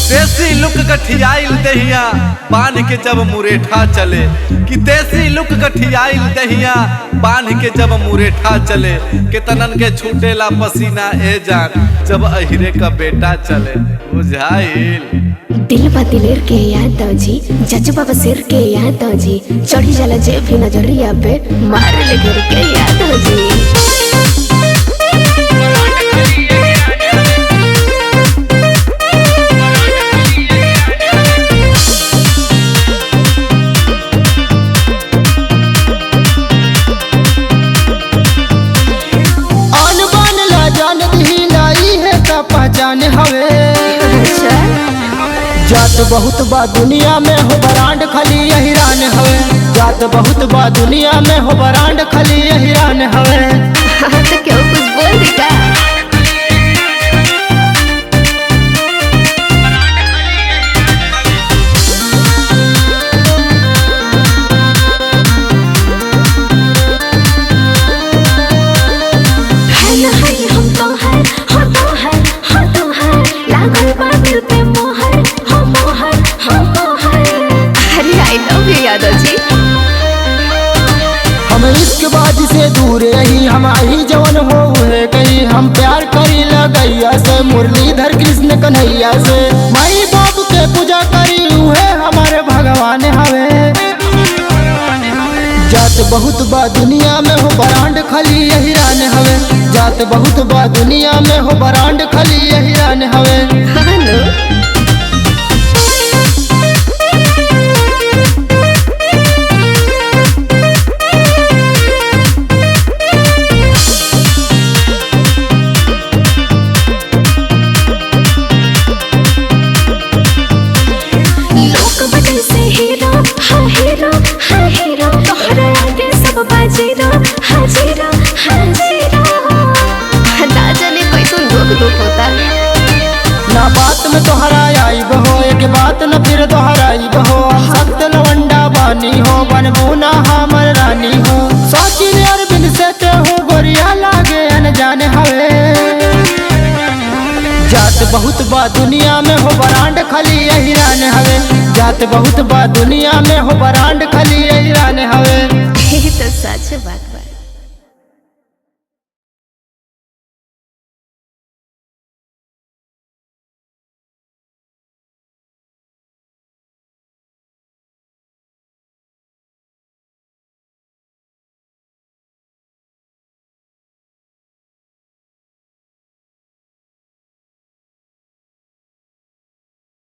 देसी लुक गठियाइल दहिया बांध के जब मुरेठा चले कि देसी लुक गठियाइल दहिया बांध के जब मुरेठा चले कितनन के छूटेला पसीना ए जान जब अहिरे का बेटा चले बुझाइल। दिल बा दिलेर के याद जी जज्बा बसेर के याद जी चढ़ी जाला जे भी नजरिया पे मार ले घर के याद जी। पहचान हवे जात बहुत बा दुनिया में हो बरांड खाली यही रान हवे जात बहुत बा दुनिया में हो बरांड खाली यही रान हवे। तो क्यों कुछ बोल दी का हम इश्क बाजी से दूर रही हम आई जवन हो गई हम प्यार करी लगैया से मुरलीधर कृष्ण कन्हैया से माई बाप के पूजा करी हुए हमारे भगवान हवे जात बहुत बा दुनिया में हो बरांड खाली यही रान हवे जात बहुत बा दुनिया में हो बरांड खाली यही रान हवे। ना बात में तोहरा आई बहो एक बात न फिर दोहराई बहो सत्य लवंडा बानी हो बनबू ना हमर रानी हो सोचिल अरविंद से ते हो गोरिया लागे अनजान हवे जात बहुत बा दुनिया में हो बरांड खाली यही रान हवे जात बहुत बा दुनिया में हो बरांड खाली यही रान हवे। तो सच बात।